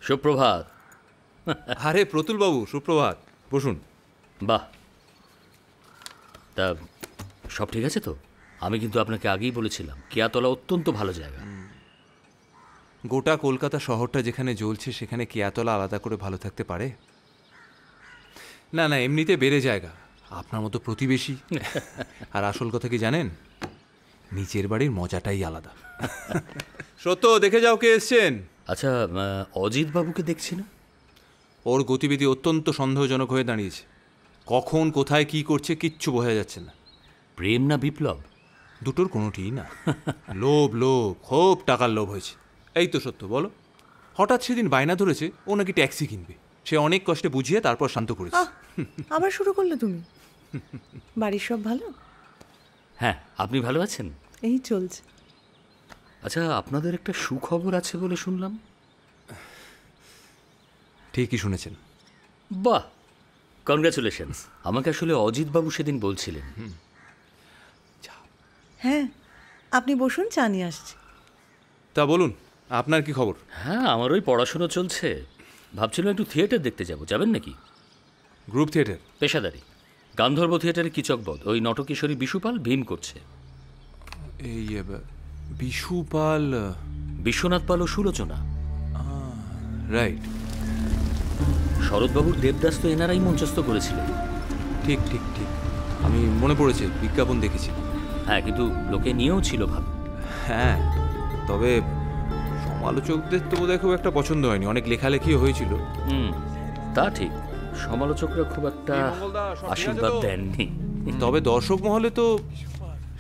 সুপ্রভাত। আরে প্রতুল বাবু, সুপ্রভাত, বসুন। বাহ, তা সব ঠিক আছে তো? আমি কিন্তু আপনাকে আগেই বলেছিলাম কেয়াতলা অত্যন্ত ভালো জায়গা। গোটা কলকাতা শহরটা যেখানে জ্বলছে সেখানে কেয়াতলা আলাদা করে ভালো থাকতে পারে? না না, এমনিতে বেড়ে জায়গা, আপনার মতো প্রতিবেশী। আর আসল কথা কি জানেন, নিচের বাড়ির মজাটাই আলাদা। সত্য, দেখে যাও কে এসছেন। আচ্ছা, অজিত বাবুকে দেখছি না। ওর গতিবিধি অত্যন্ত সন্দেহজনক হয়ে দাঁড়িয়েছে। কখন কোথায় কি করছে কিচ্ছু বোঝা যাচ্ছে না। প্রেম না বিপ্লব? দুটোর কোনোটিই না। লোভ, লোভ, খুব টাকার লোভ হয়েছে। এই তো সত্য, বলো। হঠাৎ সেদিন বায়না ধরেছে ও নাকি ট্যাক্সি কিনবে। সে অনেক কষ্টে বুঝিয়ে তারপর শান্ত করেছে। আবার শুরু করলে তুমি? বাড়ির সব ভালো? হ্যাঁ, আপনি ভালো আছেন? এই চলছে। আচ্ছা, আপনাদের একটা সুখবর আছে বলে শুনলাম। ঠিকই শুনেছেন। বাহ, কনগ্রাচুলেশনস। আমাকে আসলে অজিত বাবু সেদিন বলছিলেন। হ্যাঁ, আপনি বসুন, চা নিয়ে আসছি। তা বলুন, আপনার কি খবর? হ্যাঁ, আমার ওই পড়াশুনো চলছে। ভাবছিলাম একটু থিয়েটার দেখতে যাব, যাবেন নাকি? Group theatre? পেশাদারি গান্ধর্ব থিয়েটারে কিচকবধ, ওই নটকিশোরী বিশুপাল ভীম করছে। এই বিশুপাল, বিশ্বনাথ পাল ও সুলোচনা। রাইট। শরৎবাবুর দেবদাস তো এনারাই মঞ্চস্থ করেছিলেন। ঠিক ঠিক ঠিক, আমি মনে পড়েছে, বিজ্ঞাপন দেখেছি। হ্যাঁ, কিন্তু লোকে নিয়েও ছিল ভাব। হ্যাঁ, তবে সমালোচকদের তো বোধহয় খুব একটা পছন্দ হয়নি। অনেক লেখালেখিও হয়েছিল। তা ঠিক, সমালোচকরা খুব একটা আশীর্বাদ দেননি। তবে দর্শক মহলে তো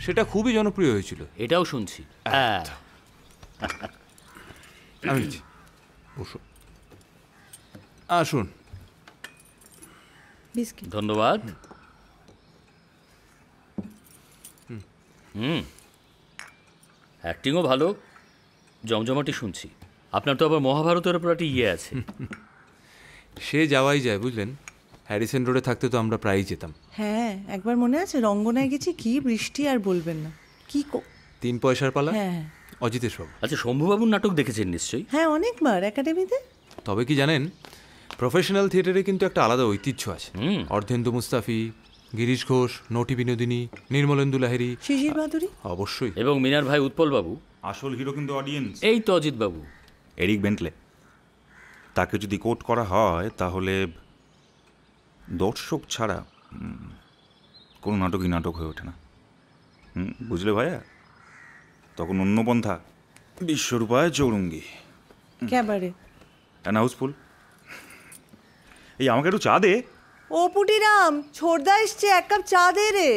সেটা খুবই জনপ্রিয় হয়েছিল। এটাও শুনছি। হ্যাঁ, আমি নিচ্ছি, বসুন, আসুন। বিস্কিট। ধন্যবাদ। অ্যাক্টিংও ভালো, জমজমাটি শুনছি। আপনার তো আবার মহাভারতের উপর একটা ইয়ে আছে। সে যাওয়াই যায়, বুঝলেন। হ্যারিসন রোডে থাকতে তো আমরা প্রায়ই যেতাম। হ্যাঁ, একবার মনে আছে রঙ্গনায় গেছি, কি বৃষ্টি আর বলবেন না। কি 3 পয়সার পালা। হ্যাঁ অজিতেশ বাবু। আচ্ছা, শম্ভুবাবুর নাটক দেখেছেন নিশ্চয়ই? হ্যাঁ, অনেকবার একাডেমিতে। তবে কি জানেন, প্রফেশনাল থিয়েটারে কিন্তু একটা আলাদা ঐতিহ্য আছে। অর্ধেন্দু মুস্তাফি, গিরিশ ঘোষ, নটি বিনোদিনী, নির্মলেন্দু লাহিড়ী, শিশির ভাদুরী। অবশ্যই। এবং মিনার ভাই উৎপল বাবু। আসল হিরো কিন্তু অডিয়েন্স। এই তো অজিত বাবু। এরিক বেন্টলে। তাকে যদি কোট করা হয় তাহলে দর্শক ছাড়া কোনো নাটকই নাটক হয়ে ওঠে না। বুঝলে ভাইয়া? তখন অন্য পন্থা, বিশ্বরূপায় চৌরঙ্গি, ক্যাবারে। হাউসফুল। এই আমাকে একটু চা দে। ও পুটিরাম, ছোড়দা এসছে, 1 কাপ চা দে রে।